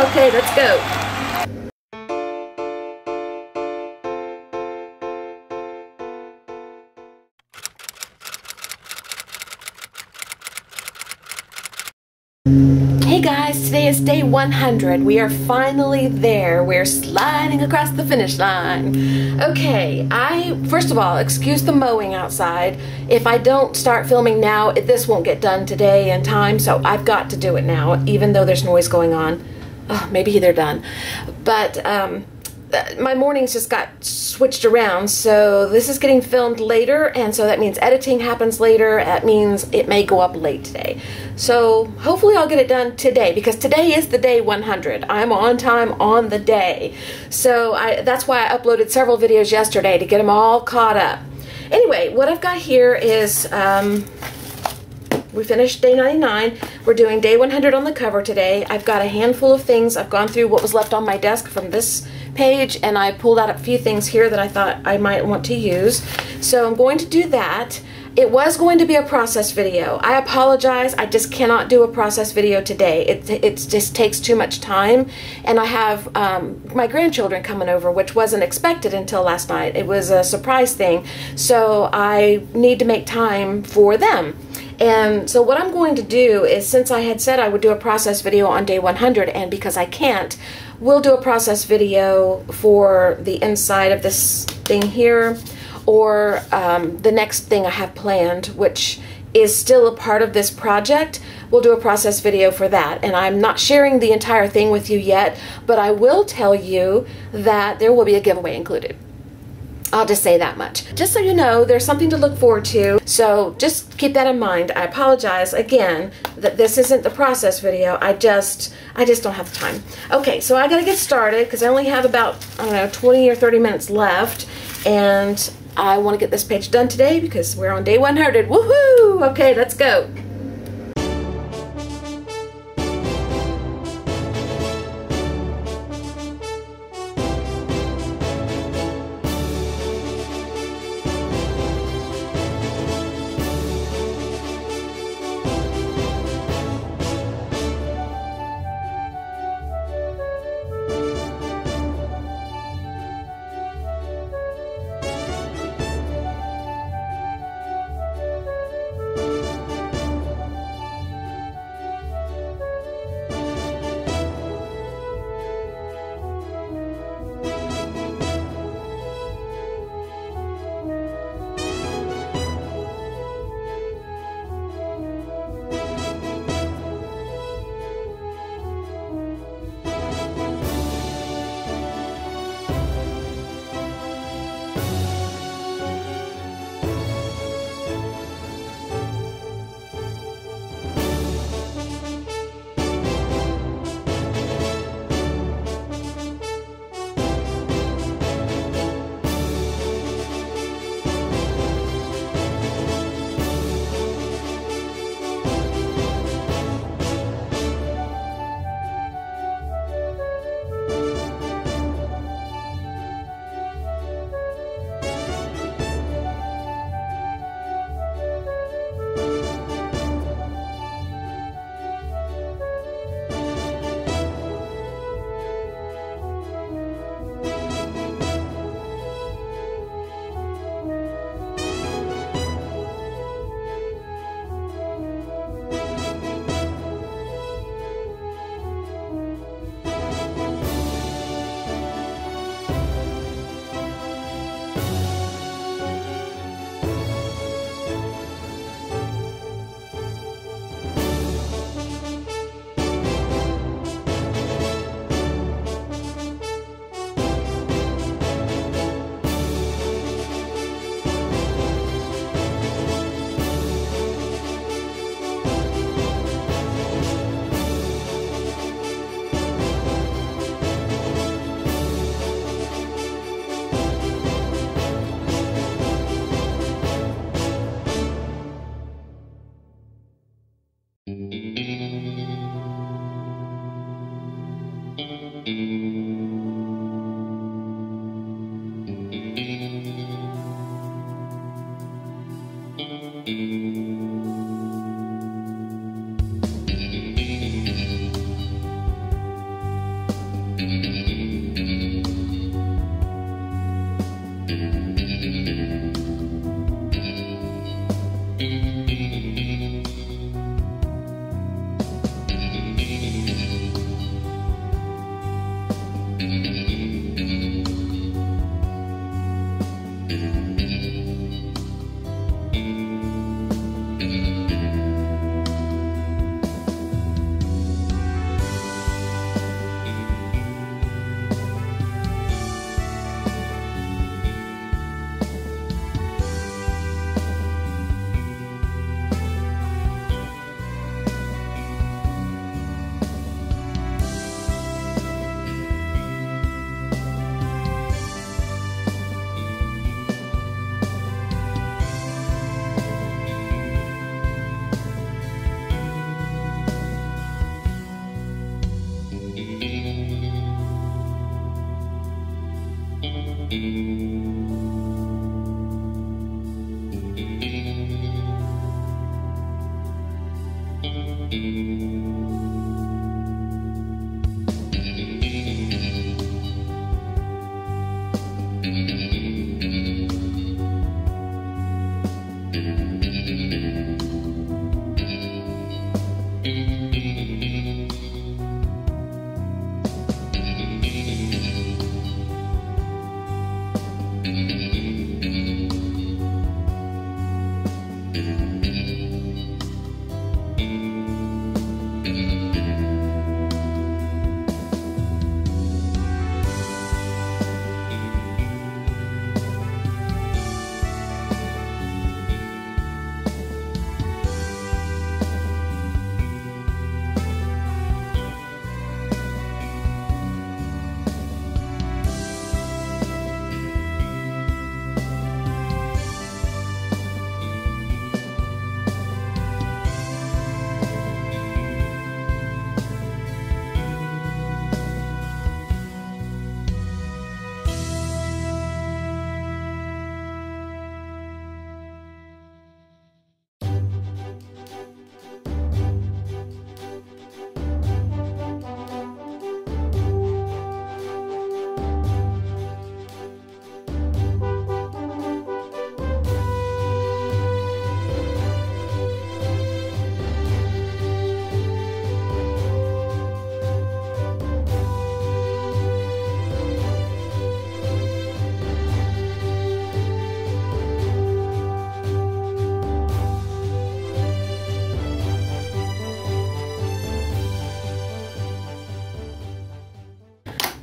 Okay, let's go. Hey guys, today is day 100. We are finally there. We're sliding across the finish line. Okay, first of all, excuse the mowing outside. If I don't start filming now, this won't get done today in time, so I've got to do it now, even though there's noise going on. Oh, maybe they're done. But my mornings just got switched around, so this is getting filmed later, and so that means editing happens later. That means it may go up late today. So hopefully I'll get it done today, because today is the day 100. I'm on time on the day. So that's why I uploaded several videos yesterday to get them all caught up. Anyway, what I've got here is we finished day 99. We're doing day 100 on the cover today. I've got a handful of things. I've gone through what was left on my desk from this page, and I pulled out a few things here that I thought I might want to use. So I'm going to do that. It was going to be a process video. I apologize. I just cannot do a process video today. It just takes too much time, and I have my grandchildren coming over, which wasn't expected until last night. It was a surprise thing, so I need to make time for them. And so what I'm going to do is, since I had said I would do a process video on day 100, and because I can't, we'll do a process video for the inside of this thing here, or the next thing I have planned, which is still a part of this project. We'll do a process video for that, and I'm not sharing the entire thing with you yet, but I will tell you that there will be a giveaway included. I'll just say that much. Just so you know, there's something to look forward to, so just keep that in mind. I apologize again that this isn't the process video. I just don't have the time. Okay, so I gotta get started because I only have about, I don't know, 20 or 30 minutes left, and I want to get this page done today because we're on day 100. Woohoo! Okay, let's go.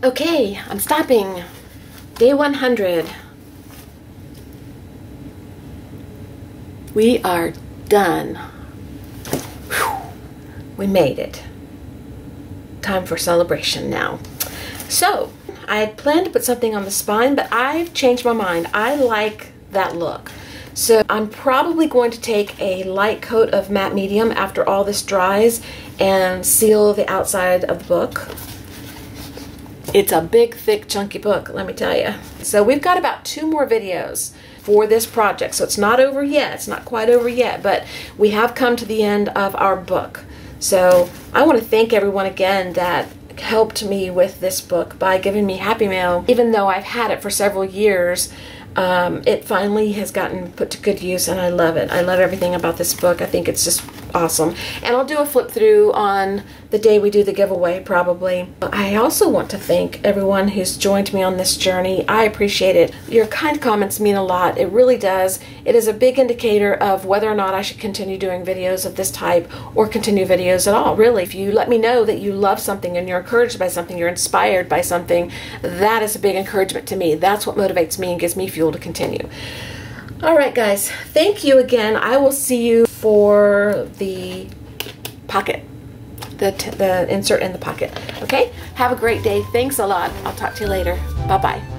Okay, I'm stopping. Day 100. We are done. Whew. We made it. Time for celebration now. So, I had planned to put something on the spine, but I've changed my mind. I like that look. So I'm probably going to take a light coat of matte medium after all this dries and seal the outside of the book. It's a big, thick, chunky book, let me tell you. So we've got about 2 more videos for this project. So it's not over yet. It's not quite over yet, but we have come to the end of our book. So I want to thank everyone again that helped me with this book by giving me Happy Mail. Even though I've had it for several years, it finally has gotten put to good use, and I love it. I love everything about this book. I think it's just awesome. And I'll do a flip through on the day we do the giveaway, probably. I also want to thank everyone who's joined me on this journey. I appreciate it. Your kind comments mean a lot. It really does. It is a big indicator of whether or not I should continue doing videos of this type or continue videos at all, really. If you let me know that you love something and you're encouraged by something, you're inspired by something, that is a big encouragement to me. That's what motivates me and gives me fuel to continue. All right, guys. Thank you again. I will see you for the pocket, the insert in the pocket. Okay? Have a great day. Thanks a lot. I'll talk to you later. Bye-bye.